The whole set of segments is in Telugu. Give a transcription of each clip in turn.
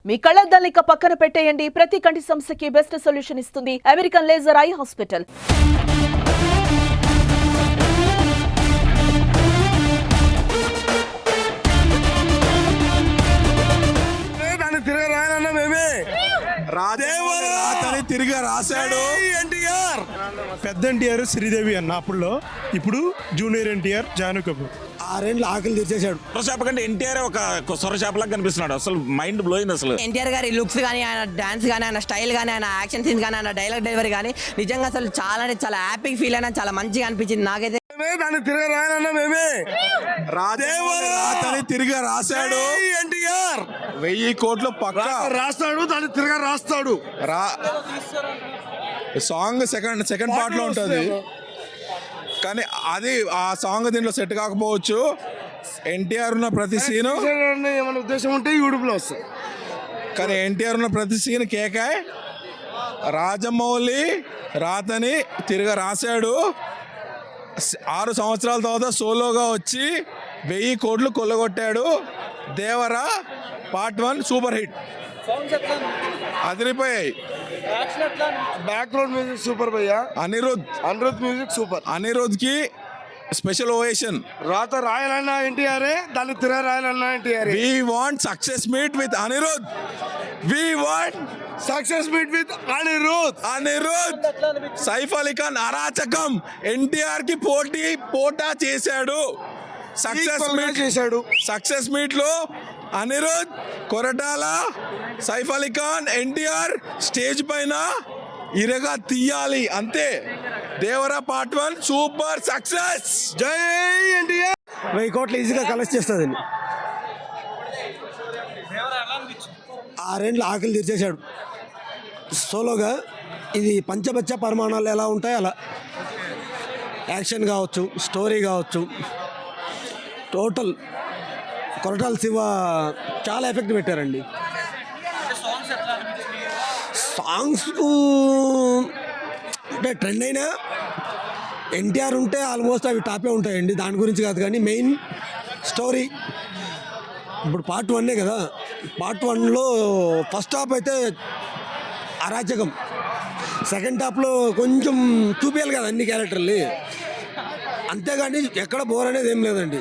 మీ కళ్ళద్దాలిక పక్కన పెట్టేయండి. ప్రతి కంటి సమస్యకి బెస్ట్ సొల్యూషన్ ఇస్తుంది అమెరికన్ లేజర్ ఐ హాస్పిటల్. రాతని తిరిగి రాశాడు ఎన్టీఆర్. పెద్ద ఎన్టీఆర్ శ్రీదేవి అన్న అప్పుడులో, ఇప్పుడు జూనియర్ ఎన్టీఆర్ జాను కపూర్. 6 ఏళ్ళు ఆకలి తీర్చేశాడు. సొరచేప కంటే ఎన్టీఆర్ ఒక సొరచేపలాగా కనిపిస్తున్నాడు. అసలు మైండ్ బ్లోయింగ్. అసలు ఎన్టీఆర్ గారి లుక్స్ కానీ, ఆయన డాన్స్ కానీ, ఆయన స్టైల్ కానీ, ఆయన యాక్షన్ సీన్స్ కానీ, ఆయన డైలాగ్ డెలివరీ కానీ నిజంగా అసలు చాలా అంటే చాలా హ్యాపీ ఫీల్ అయినా, చాలా మంచిగా అనిపించింది నాకైతే. దాన్ని తిరిగి రాయనన్నా మేమే. రాతని తిరిగి రాశాడు ఎన్టీఆర్. 1000 కోట్లు పక్క రాస్తాడు, దాన్ని తిరిగి రాస్తాడు. సాంగ్ సెకండ్ పార్ట్ లో ఉంటది, కానీ అది ఆ సాంగ్ దీంట్లో సెట్ కాకపోవచ్చు. ఎన్టీఆర్ ఉన్న ప్రతి సీను ఏమైనా ఉద్దేశం ఉంటే యూట్యూబ్ లో వస్తుంది, కానీ ఎన్టీఆర్ ఉన్న ప్రతి సీన్ కేకాయ్. రాజమౌళి రాతని తిరిగి రాశాడు. 6 సంవత్సరాల తర్వాత సోలోగా వచ్చి 1000 కోట్లు కొల్లగొట్టాడు. దేవరా పార్ట్ 1 సూపర్ హిట్, అదిరిపోయాయి. బ్యాక్గ్రౌండ్ మ్యూజిక్ సూపర్ భయ్యా. Anirudh music super. అనిరుద్ కి స్పెషల్ ఓవేషన్. రాత రాయాలన్నా ఎన్టీఆర్, దాన్ని తిరిగి రాయాలన్నా NTR. We want success meet with Anirudh. We want success meet with Anirudh. Saif Ali Khan అరాచకం ఎన్టీఆర్ కి పోటా చేశాడు. సక్సెస్ మీట్ లో అనిరుద్, కొరటాల, సైఫ్ అలీ ఖాన్, ఎన్టీఆర్ స్టేజ్ పైన ఇరగా తీయాలి అంతే. Devara part 1 super success. జై ఎన్టీఆర్. 1000 కోట్లు ఈజీగా కలెక్ట్ చేస్తుంది. 6 ఏళ్ళు ఆకలి తీర్చేశాడు సోలోగా. ఇది పంచబచ్చ పరిమాణాలు ఎలా ఉంటాయి అలా, యాక్షన్ కావచ్చు, స్టోరీ కావచ్చు, టోటల్ కొరటాల శివ చాలా ఎఫెక్ట్ పెట్టారండి. సాంగ్స్ అంటే ట్రెండ్ అయినా ఎన్టీఆర్ ఉంటే ఆల్మోస్ట్ అవి టాపే ఉంటాయండి, దాని గురించి కాదు. కానీ మెయిన్ స్టోరీ ఇప్పుడు పార్ట్ 1 కదా. పార్ట్ 1లో ఫస్ట్ హాఫ్ అయితే అరాచకం, సెకండ్ హాఫ్లో కొంచెం చూపించాలి కదా అన్ని క్యారెక్టర్లు, అంతేగాని ఎక్కడ బోర్ అనేది ఏం లేదండి.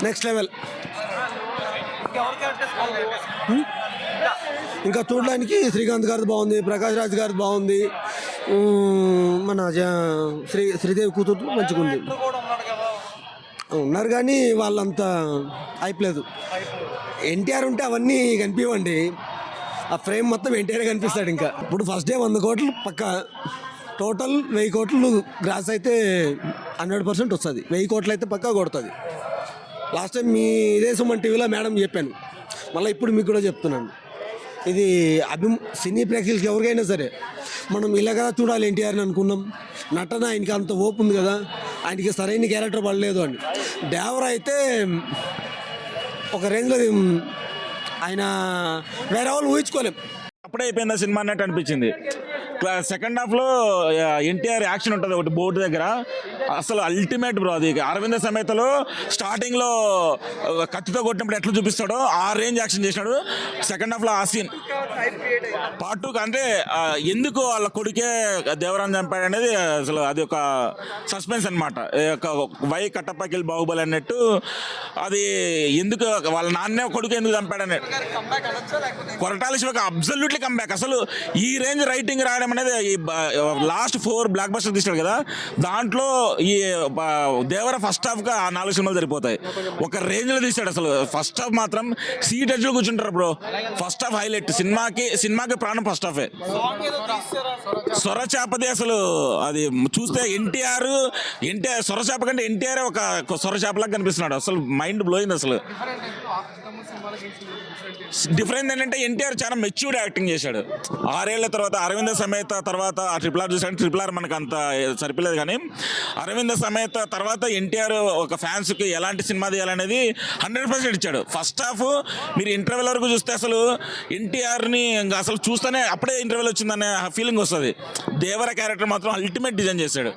Next level. ఇంకా చూడడానికి శ్రీకాంత్ గారిది బాగుంది, ప్రకాష్ రాజ్ గారిది బాగుంది, మన శ్రీదేవి కూతురు మంచిగా ఉంది. ఉన్నారు కానీ వాళ్ళంతా అయిపోలేదు. ఎన్టీఆర్ ఉంటే అవన్నీ కనిపించండి, ఆ ఫ్రేమ్ మొత్తం ఎన్టీఆర్ కనిపిస్తాడు. ఇంకా ఇప్పుడు ఫస్ట్ డే 100 కోట్లు పక్క, టోటల్ 1000 కోట్లు గ్రాస్ అయితే 100% వస్తుంది. 1000 కోట్లు అయితే పక్కా కొడుతుంది. లాస్ట్ టైం మీ ఇదే సుమన్ టీవీలో మేడం చెప్పాను, మళ్ళీ ఇప్పుడు మీకు కూడా చెప్తున్నాను. ఇది సినీ ప్రేక్షకులకి ఎవరికైనా సరే మనం ఇలాగా చూడాలి ఎన్టీఆర్ని అనుకున్నాం. నటన ఆయనకి అంత ఓపు ఉంది కదా, ఆయనకి సరైన క్యారెక్టర్ పడలేదు అని. దేవరా అయితే ఒక రేంజ్లో ఆయన వేరే వాళ్ళు ఊహించుకోలేం. అప్పుడే అయిపోయింది సినిమా అన్నట్టు అనిపించింది. సెకండ్ హాఫ్ లో ఎన్టీఆర్ యాక్షన్ ఉంటుంది ఒకటి బోర్డు దగ్గర, అసలు అల్టిమేట్ బ్రో. అది అరవింద సమేతలో స్టార్టింగ్ లో కత్తితో కొట్టినప్పుడు ఎట్లా చూపిస్తాడో ఆ రేంజ్ యాక్షన్ చేసినాడు. సెకండ్ హాఫ్ లో ఆ సీన్ పార్ట్ 2 అంటే ఎందుకు వాళ్ళ కొడుకే దేవరాన్ని చంపాడు అనేది అసలు అది ఒక సస్పెన్స్ అనమాట. వై కట్టప్పకెళ్ళి బాహుబలి అన్నట్టు, అది ఎందుకు వాళ్ళ నాన్నే కొడుకు ఎందుకు చంపాడని. కొరటాల శివకి అబ్సల్యూట్లీ కంబ్యాక్. అసలు ఈ రేంజ్ రైటింగ్ రాయడం అనేది లాస్ట్ 4 బ్లాక్ బస్టర్ తీసాడు కదా, దాంట్లో ఈ దేవర ఫస్ట్ హాఫ్ గా 4 సినిమాలు సరిపోతాయి. ఒక రేంజ్ లో తీసాడు. అసలు ఫస్ట్ హాఫ్ మాత్రం సీట్ ఎడ్జ్ లో కూర్చుంటారు బ్రో. First half highlight. సినిమాకి ప్రాణం ఫస్ట్ హాఫే. సొరచేపది అసలు అది చూస్తే ఎన్టీఆర్ సొరచేప కంటే ఎన్టీఆర్ ఒక సొరచేపలాగా కనిపిస్తున్నాడు. అసలు మైండ్ బ్లోయింగ్. అసలు డిఫరెన్స్ ఏంటంటే ఎన్టీఆర్ చాలా మెచ్యూర్డ్ యాక్టింగ్ చేశాడు. 6 ఏళ్ల తర్వాత అరవింద సమేత తర్వాత ఆ RRR చూసాడు. RRR మనకు అంత సరిపోలేదు, కానీ అరవింద సమేత తర్వాత ఎన్టీఆర్ ఒక ఫ్యాన్స్ కి ఎలాంటి సినిమా తీయాలనేది 100% ఇచ్చాడు. ఫస్ట్ హాఫ్ మీరు ఇంటర్వెల్ వరకు చూస్తే అసలు ఎన్టీఆర్ ని అసలు చూస్తేనే అప్పుడే ఇంటర్వెల్ వచ్చిందనే ఫీలింగ్ వస్తుంది. దేవర క్యారెక్టర్ మాత్రం అల్టిమేట్ డిజైన్ చేశాడు.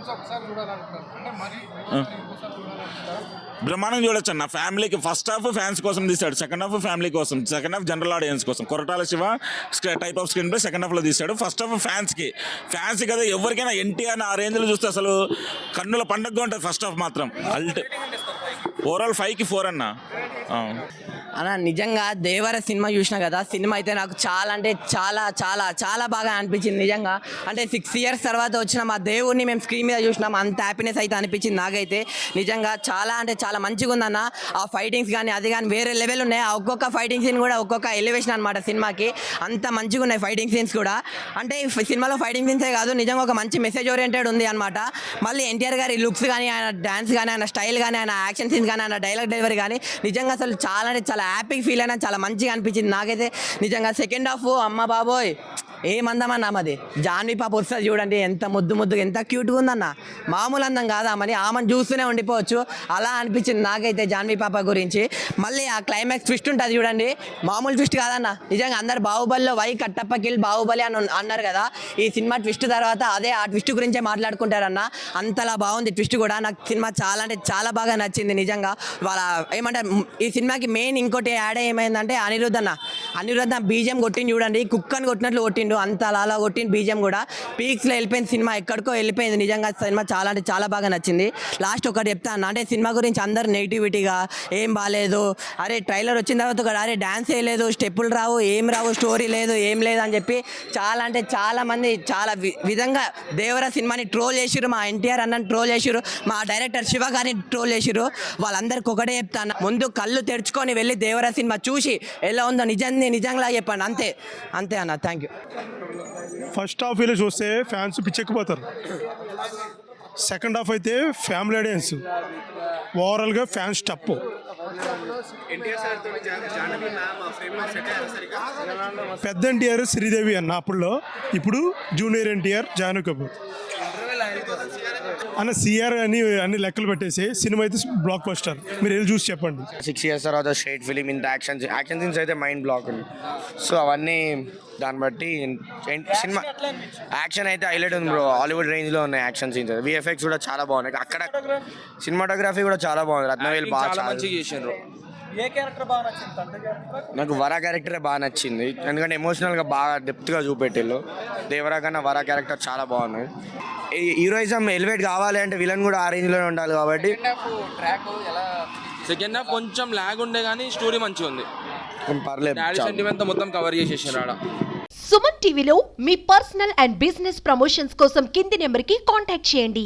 బ్రహ్మాండం చూడొచ్చు అన్న. ఫ్యామిలీకి ఫస్ట్ హాఫ్ ఫ్యాన్స్ కోసం తీశాడు, సెకండ్ హాఫ్ ఫ్యామిలీ కోసం, సెకండ్ హాఫ్ జనరల్ ఆడియన్స్ కోసం. Koratala Shiva type off screen play second హాఫ్లో తీశాడు. ఫస్ట్ హాఫ్ ఫ్యాన్స్కి కదా ఎవరికైనా ఎన్టీఆర్ ఆ రేంజ్లో చూస్తే అసలు కన్నుల పండగగా ఉంటుంది. ఫస్ట్ హాఫ్ మాత్రం ఓవరాల్ 5కి 4 అన్న. అన్న నిజంగా దేవర సినిమా చూసినా కదా, సినిమా అయితే నాకు చాలా అంటే చాలా చాలా చాలా బాగా అనిపించింది నిజంగా. అంటే 6 years తర్వాత వచ్చిన మా దేవుడిని మేము స్క్రీన్ మీద చూసినాం, అంత హ్యాపీనెస్ అయితే అనిపించింది నాకైతే నిజంగా. చాలా అంటే చాలా మంచిగా ఉందన్న. ఆ ఫైటింగ్స్ కానీ అది కానీ వేరే లెవెల్ ఉన్నాయి. ఆ ఒక్కొక్క ఫైటింగ్ సీన్ కూడా ఒక్కొక్క ఎలివేషన్ అనమాట సినిమాకి, అంత మంచిగా ఉన్నాయి ఫైటింగ్ సీన్స్ కూడా. అంటే ఈ సినిమాలో ఫైటింగ్ సీన్సే కాదు, నిజంగా ఒక మంచి మెసేజ్ ఓరియంటెడ్ ఉంది అనమాట. మళ్ళీ ఎన్టీఆర్ గారి లుక్స్ కానీ, ఆయన డాన్స్ కానీ, ఆయన స్టైల్ కానీ, ఆయన యాక్షన్ సీన్స్ కానీ, ఆయన డైలాగ్ డెలివరీ కానీ నిజంగా అసలు చాలా అంటే చాలా హ్యాపీ ఫీల్ అయినా, చాలా మంచిగా అనిపించింది నాకైతే నిజంగా. సెకండ్ హాఫ్ అమ్మ బాబోయ్ ఏమందమన్నా మాది జాన్వీ పాప వస్తుంది చూడండి, ఎంత ముద్దుగా ఎంత క్యూట్గా ఉందన్న. మామూలు అందం కాదా మరి, ఆమెను చూస్తూనే ఉండిపోవచ్చు అలా అనిపించింది నాకైతే జాన్వీ పాప గురించి. మళ్ళీ ఆ క్లైమాక్స్ ట్విస్ట్ ఉంటుంది చూడండి, మామూలు ట్విస్ట్ కాదన్న నిజంగా. అందరు బాహుబలిలో వై కట్టప్ప కిల్ బాహుబలి అని అన్నారు కదా, ఈ సినిమా ట్విస్ట్ తర్వాత అదే ఆ ట్విస్ట్ గురించే మాట్లాడుకుంటారన్న. అంతలా బాగుంది ట్విస్ట్ కూడా. నాకు సినిమా చాలా అంటే చాలా బాగా నచ్చింది నిజంగా. వాళ్ళ ఏమంటారు ఈ సినిమాకి మెయిన్ ఇంకోటి యాడ్ ఏమైందంటే అనిరుద్ధ బీజియం కొట్టింది చూడండి, కుక్కని కొట్టినట్లు కొట్టిండు, అంత అలా కొట్టింది బీజియం కూడా. పీక్స్లో వెళ్ళిపోయింది సినిమా, ఎక్కడికో వెళ్ళిపోయింది నిజంగా. సినిమా చాలా అంటే చాలా బాగా నచ్చింది. లాస్ట్ ఒకటి చెప్తాను, అంటే సినిమా గురించి అందరు నెగిటివిటీగా ఏం బాగాలేదు, అరే ట్రైలర్ వచ్చిన తర్వాత కూడా అరే డ్యాన్స్ వేయలేదు, స్టెప్పులు రావు, ఏం రావు, స్టోరీ లేదు, ఏం లేదు అని చెప్పి చాలా అంటే చాలా మంది చాలా విధంగా దేవర సినిమాని ట్రోల్ చేసిరు, మా ఎన్టీఆర్ అన్నని ట్రోల్ చేసిరు, మా డైరెక్టర్ శివ గారిని ట్రోల్ చేసిరు. వాళ్ళందరికీ ఒకటే చెప్తాను, ముందు కళ్ళు తెరుచుకొని వెళ్ళి దేవర సినిమా చూసి ఎలా ఉందో నిజంగా చెప్పండి. అంతే అన్న. Thank you. ఫస్ట్ హాఫ్ ఇలా చూస్తే ఫ్యాన్స్ పిచ్చెక్కిపోతారు. సెకండ్ హాఫ్ అయితే ఫ్యామిలీ ఆడియన్స్, ఓవరాల్గా ఫ్యాన్స్ టప్. పెద్ద ఎన్టీఆర్ శ్రీదేవి అన్న అప్పుడులో, ఇప్పుడు జూనియర్ ఎన్టీఆర్ జాను కపూర్ అన్న. సిఆర్ అని అన్ని లెక్కలు పెట్టేసి సినిమా అయితే బ్లాక్ బస్టర్. మీరు వెళ్ళి చూసి చెప్పండి. 6 years తర్వాత స్ట్రైట్ ఫిలిం ఇంత యాక్షన్ సీన్స్ అయితే మైండ్ బ్లాక్ ఉంది. సో అవన్నీ దాన్ని బట్టి సినిమా యాక్షన్ అయితే హైలైట్ ఉంది బ్రో. హాలీవుడ్ రేంజ్లో ఉన్నాయి యాక్షన్ సీన్స్. విఎఫ్ఎక్స్ కూడా చాలా బాగున్నాయి. అక్కడ సినిమాటోగ్రఫీ కూడా చాలా బాగుంది. రత్నవేల్ బాగా మంచిగా చేసిండ్రు. నాకు వరా క్యారెక్టరే బాగా నచ్చింది, ఎందుకంటే ఎమోషనల్గా బాగా డెప్త్గా చూపెట్టిళ్ళు. దేవరా కన్నా వరా క్యారెక్టర్ చాలా బాగుంది. హీరోయిజం ఎలివేట్ కావాలి అంటే విలన్ కూడా ఆ రేంజ్లోనే ఉండాలి కాబట్టి. సెకండ్ హాఫ్ కొంచెం లాగ్ ఉండే కానీ స్టోరీ మంచిగా ఉంది. పర్లేదు, సెంటిమెంట్ మొత్తం కవర్ చేసేసారు ఆడ. సుమన్ టీవీలో మీ పర్సనల్ అండ్ బిజినెస్ ప్రమోషన్స్ కోసం కింది నెంబర్కి కాంటాక్ట్ చేయండి.